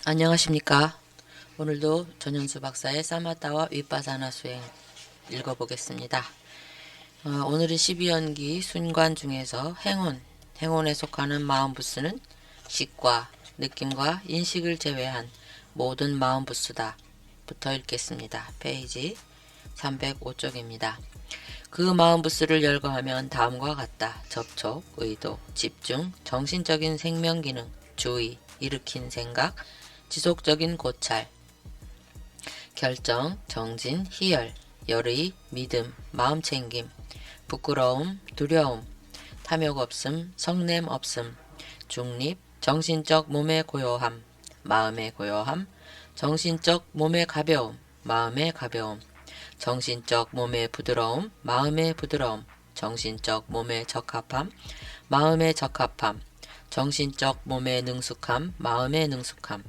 안녕하십니까. 오늘도 전현수 박사의 사마타와 윗바사나 수행 읽어보겠습니다. 오늘은 12연기 순관 중에서 행운에 속하는 마음 부스는 식과 느낌과 인식을 제외한 모든 마음 부스다. 부터 읽겠습니다. 페이지 305쪽입니다. 그 마음 부스를 열거하면 다음과 같다. 접촉, 의도, 집중, 정신적인 생명 기능, 주의, 일으킨 생각, 지속적인 고찰, 결정, 정진, 희열, 열의, 믿음, 마음챙김, 부끄러움, 두려움, 탐욕 없음, 성냄 없음, 중립, 정신적 몸의 고요함, 마음의 고요함, 정신적 몸의 가벼움, 마음의 가벼움, 정신적 몸의 부드러움, 마음의 부드러움, 정신적 몸의 적합함, 마음의 적합함, 정신적 몸의 능숙함, 마음의 능숙함,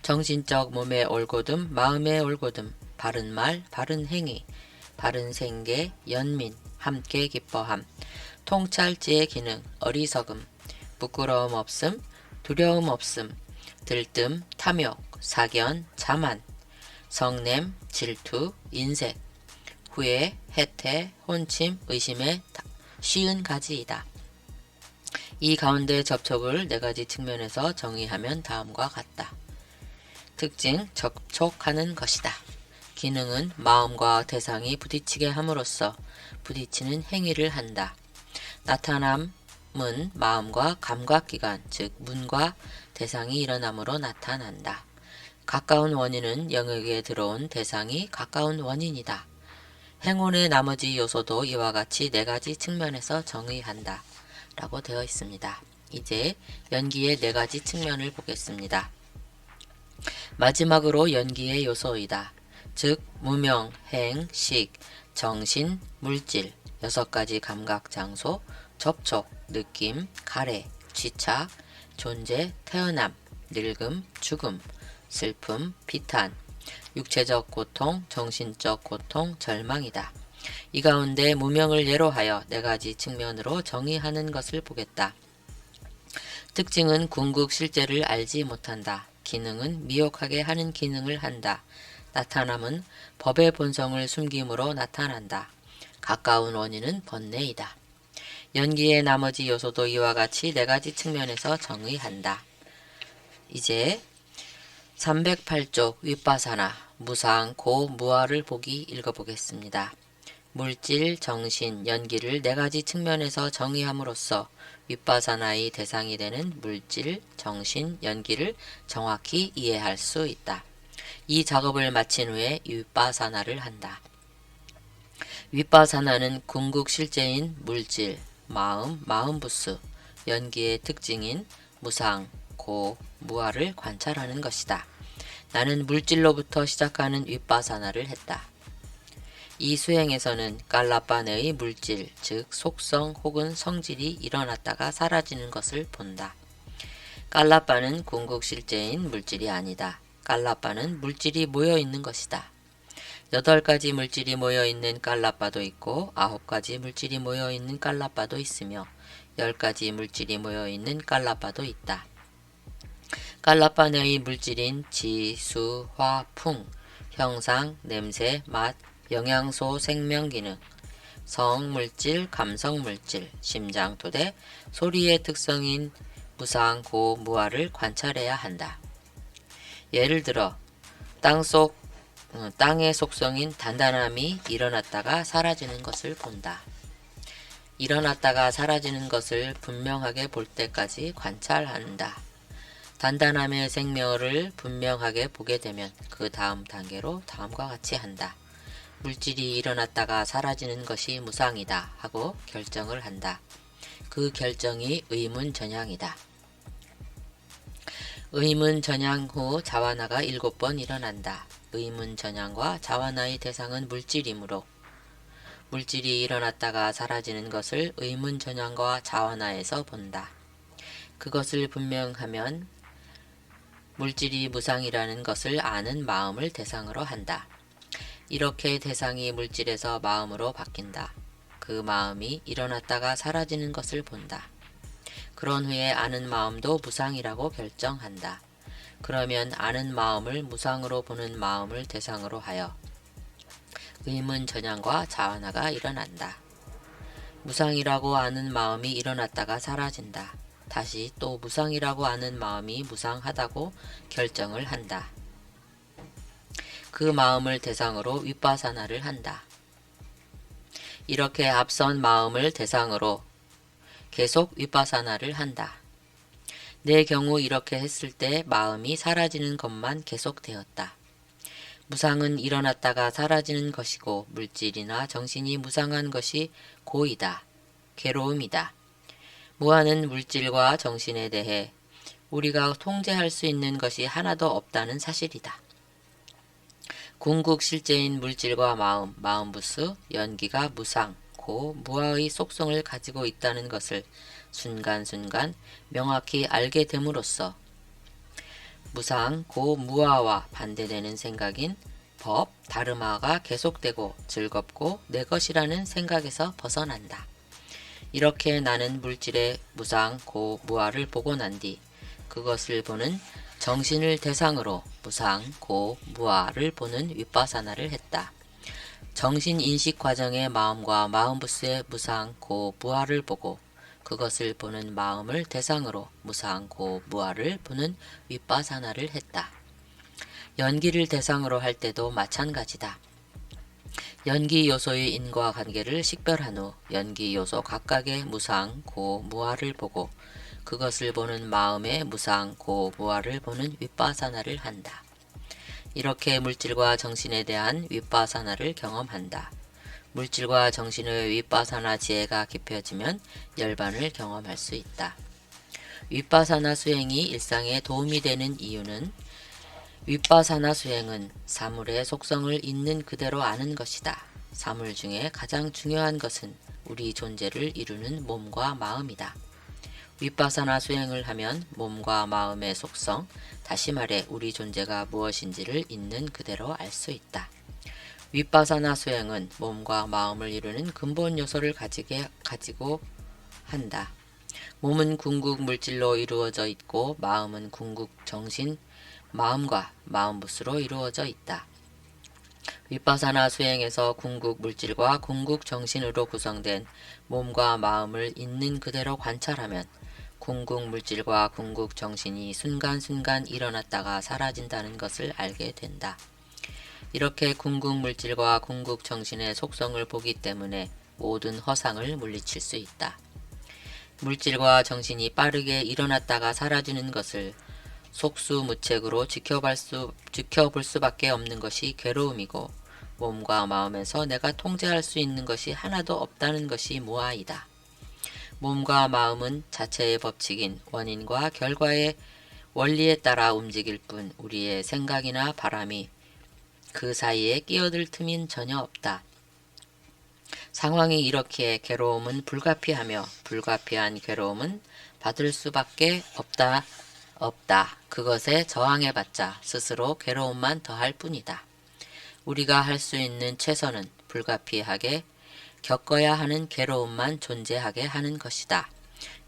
정신적 몸의 올곧음, 마음의 올곧음, 바른 말, 바른 행위, 바른 생계, 연민, 함께 기뻐함, 통찰지의 기능, 어리석음, 부끄러움 없음, 두려움 없음, 들뜸, 탐욕, 사견, 자만, 성냄, 질투, 인색, 후회, 해태, 혼침, 의심의 쉬운 가지이다. 이 가운데 접촉을 네 가지 측면에서 정의하면 다음과 같다. 특징, 접촉하는 것이다. 기능은 마음과 대상이 부딪히게 함으로써 부딪히는 행위를 한다. 나타남은 마음과 감각기관, 즉 문과 대상이 일어남으로 나타난다. 가까운 원인은 영역에 들어온 대상이 가까운 원인이다. 행운의 나머지 요소도 이와 같이 네 가지 측면에서 정의한다. 라고 되어 있습니다. 이제 연기의 네 가지 측면을 보겠습니다. 마지막으로 연기의 요소이다. 즉 무명, 행, 식, 정신, 물질, 6가지 감각 장소, 접촉, 느낌, 가래, 취착, 존재, 태어남, 늙음, 죽음, 슬픔, 비탄, 육체적 고통, 정신적 고통, 절망이다. 이 가운데 무명을 예로 하여 네 가지 측면으로 정의하는 것을 보겠다. 특징은 궁극 실제를 알지 못한다. 기능은 미혹하게 하는 기능을 한다. 나타남은 법의 본성을 숨김으로 나타난다. 가까운 원인은 번뇌이다. 연기의 나머지 요소도 이와 같이 네 가지 측면에서 정의한다. 이제 308쪽 윗바사나 무상, 고, 무아를 보기 읽어보겠습니다. 물질, 정신, 연기를 네 가지 측면에서 정의함으로써 윗바사나의 대상이 되는 물질, 정신, 연기를 정확히 이해할 수 있다. 이 작업을 마친 후에 윗바사나를 한다. 윗바사나는 궁극 실제인 물질, 마음, 마음부스, 연기의 특징인 무상, 고, 무아를 관찰하는 것이다. 나는 물질로부터 시작하는 윗바사나를 했다. 이 수행에서는 깔라빠네의 물질, 즉 속성 혹은 성질이 일어났다가 사라지는 것을 본다. 깔라빠는 궁극 실제인 물질이 아니다. 깔라빠는 물질이 모여있는 것이다. 8가지 물질이 모여있는 깔라빠도 있고 9가지 물질이 모여있는 깔라빠도 있으며 10가지 물질이 모여있는 깔라빠도 있다. 깔라빠 내의 물질인 지, 수, 화, 풍, 형상, 냄새, 맛, 영양소, 생명기능, 성물질, 감성물질, 심장토대, 소리의 특성인 무상, 고, 무아를 관찰해야 한다. 예를 들어 땅의 속성인 단단함이 일어났다가 사라지는 것을 본다. 일어났다가 사라지는 것을 분명하게 볼 때까지 관찰한다. 단단함의 생명을 분명하게 보게 되면 그 다음 단계로 다음과 같이 한다. 물질이 일어났다가 사라지는 것이 무상이다 하고 결정을 한다. 그 결정이 의문전향이다. 의문전향 후 자완화가 7번 일어난다. 의문전향과 자완화의 대상은 물질이므로 물질이 일어났다가 사라지는 것을 의문전향과 자완화에서 본다. 그것을 분명하면 물질이 무상이라는 것을 아는 마음을 대상으로 한다. 이렇게 대상이 물질에서 마음으로 바뀐다. 그 마음이 일어났다가 사라지는 것을 본다. 그런 후에 아는 마음도 무상이라고 결정한다. 그러면 아는 마음을 무상으로 보는 마음을 대상으로 하여 의문전향과 자완화가 일어난다. 무상이라고 아는 마음이 일어났다가 사라진다. 다시 또 무상이라고 아는 마음이 무상하다고 결정을 한다. 그 마음을 대상으로 윗바사나를 한다. 이렇게 앞선 마음을 대상으로 계속 윗바사나를 한다. 내 경우 이렇게 했을 때 마음이 사라지는 것만 계속되었다. 무상은 일어났다가 사라지는 것이고 물질이나 정신이 무상한 것이 고이다. 괴로움이다. 무한은 물질과 정신에 대해 우리가 통제할 수 있는 것이 하나도 없다는 사실이다. 궁극 실제인 물질과 마음, 마음부스, 연기가 무상, 고, 무아의 속성을 가지고 있다는 것을 순간순간 명확히 알게 됨으로써 무상, 고, 무아와 반대되는 생각인 법, 다르마가 계속되고 즐겁고 내 것이라는 생각에서 벗어난다. 이렇게 나는 물질의 무상, 고, 무아를 보고 난 뒤 그것을 보는 정신을 대상으로 무상, 고, 무아를 보는 윗바사나를 했다. 정신 인식 과정의 마음과 마음부스의 무상, 고, 무아를 보고 그것을 보는 마음을 대상으로 무상, 고, 무아를 보는 윗바사나를 했다. 연기를 대상으로 할 때도 마찬가지다. 연기 요소의 인과관계를 식별한 후 연기 요소 각각의 무상, 고, 무아를 보고 그것을 보는 마음의 무상, 고, 무아를 보는 윗바사나를 한다. 이렇게 물질과 정신에 대한 윗바사나를 경험한다. 물질과 정신의 윗바사나 지혜가 깊어지면 열반을 경험할 수 있다. 윗바사나 수행이 일상에 도움이 되는 이유는 윗바사나 수행은 사물의 속성을 있는 그대로 아는 것이다. 사물 중에 가장 중요한 것은 우리 존재를 이루는 몸과 마음이다. 윗바사나 수행을 하면 몸과 마음의 속성, 다시 말해 우리 존재가 무엇인지를 있는 그대로 알 수 있다. 윗바사나 수행은 몸과 마음을 이루는 근본 요소를 가지고 한다. 몸은 궁극 물질로 이루어져 있고 마음은 궁극 정신, 마음과 마음부스로 이루어져 있다. 윗바사나 수행에서 궁극 물질과 궁극 정신으로 구성된 몸과 마음을 있는 그대로 관찰하면 궁극 물질과 궁극 정신이 순간순간 일어났다가 사라진다는 것을 알게 된다. 이렇게 궁극 물질과 궁극 정신의 속성을 보기 때문에 모든 허상을 물리칠 수 있다. 물질과 정신이 빠르게 일어났다가 사라지는 것을 속수무책으로 지켜볼 수밖에 없는 것이 괴로움이고 몸과 마음에서 내가 통제할 수 있는 것이 하나도 없다는 것이 무아이다. 몸과 마음은 자체의 법칙인 원인과 결과의 원리에 따라 움직일 뿐 우리의 생각이나 바람이 그 사이에 끼어들 틈인 전혀 없다. 상황이 이렇기에 괴로움은 불가피하며 불가피한 괴로움은 받을 수밖에 없다. 그것에 저항해봤자 스스로 괴로움만 더할 뿐이다. 우리가 할 수 있는 최선은 불가피하게 겪어야 하는 괴로움만 존재하게 하는 것이다.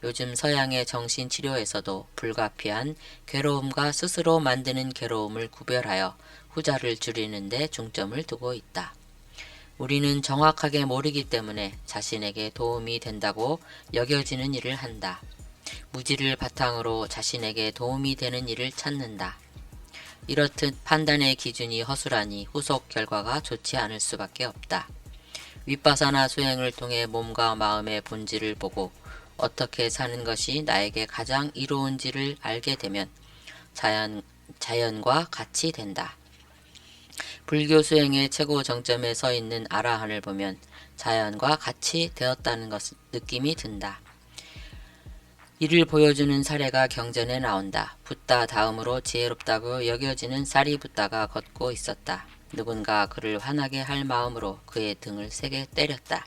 요즘 서양의 정신치료에서도 불가피한 괴로움과 스스로 만드는 괴로움을 구별하여 후자를 줄이는 데 중점을 두고 있다. 우리는 정확하게 모르기 때문에 자신에게 도움이 된다고 여겨지는 일을 한다. 무지를 바탕으로 자신에게 도움이 되는 일을 찾는다. 이렇듯 판단의 기준이 허술하니 후속 결과가 좋지 않을 수밖에 없다. 윗바사나 수행을 통해 몸과 마음의 본질을 보고 어떻게 사는 것이 나에게 가장 이로운지를 알게 되면 자연과 같이 된다. 불교 수행의 최고 정점에 서 있는 아라한을 보면 자연과 같이 되었다는 느낌이 든다. 이를 보여주는 사례가 경전에 나온다. 붓다 다음으로 지혜롭다고 여겨지는 사리붓다가 걷고 있었다. 누군가 그를 화나게 할 마음으로 그의 등을 세게 때렸다.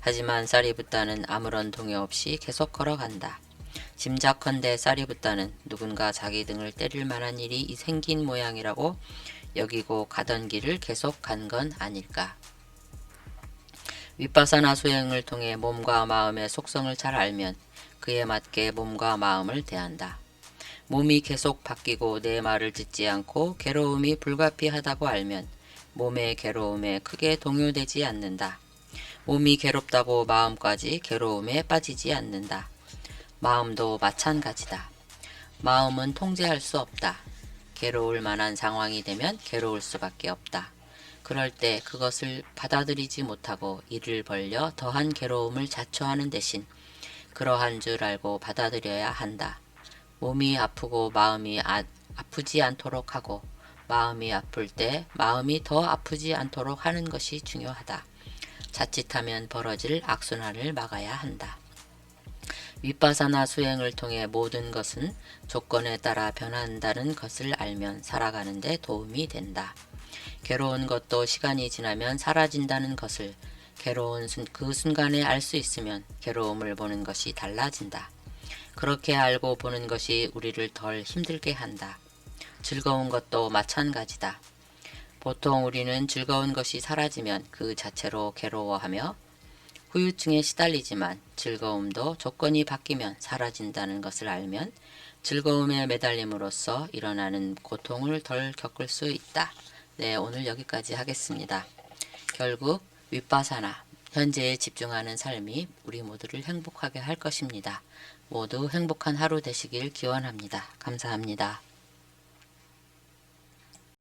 하지만 사리붓다는 아무런 동요 없이 계속 걸어간다. 짐작컨대 사리붓다는 누군가 자기 등을 때릴 만한 일이 생긴 모양이라고 여기고 가던 길을 계속 간 건 아닐까. 윗바사나 수행을 통해 몸과 마음의 속성을 잘 알면 그에 맞게 몸과 마음을 대한다. 몸이 계속 바뀌고 내 말을 듣지 않고 괴로움이 불가피하다고 알면 몸의 괴로움에 크게 동요되지 않는다. 몸이 괴롭다고 마음까지 괴로움에 빠지지 않는다. 마음도 마찬가지다. 마음은 통제할 수 없다. 괴로울 만한 상황이 되면 괴로울 수밖에 없다. 그럴 때 그것을 받아들이지 못하고 이를 벌려 더한 괴로움을 자초하는 대신 그러한 줄 알고 받아들여야 한다. 몸이 아프고 마음이 아프지 않도록 하고 마음이 아플 때 마음이 더 아프지 않도록 하는 것이 중요하다. 자칫하면 벌어질 악순환을 막아야 한다. 윗바사나 수행을 통해 모든 것은 조건에 따라 변한다는 것을 알면 살아가는 데 도움이 된다. 괴로운 것도 시간이 지나면 사라진다는 것을 괴로운 그 순간에 알 수 있으면 괴로움을 보는 것이 달라진다. 그렇게 알고 보는 것이 우리를 덜 힘들게 한다. 즐거운 것도 마찬가지다. 보통 우리는 즐거운 것이 사라지면 그 자체로 괴로워하며 후유증에 시달리지만 즐거움도 조건이 바뀌면 사라진다는 것을 알면 즐거움에 매달림으로써 일어나는 고통을 덜 겪을 수 있다. 네, 오늘 여기까지 하겠습니다. 결국 윗바사나 현재에 집중하는 삶이 우리 모두를 행복하게 할 것입니다. 모두 행복한 하루 되시길 기원합니다. 감사합니다.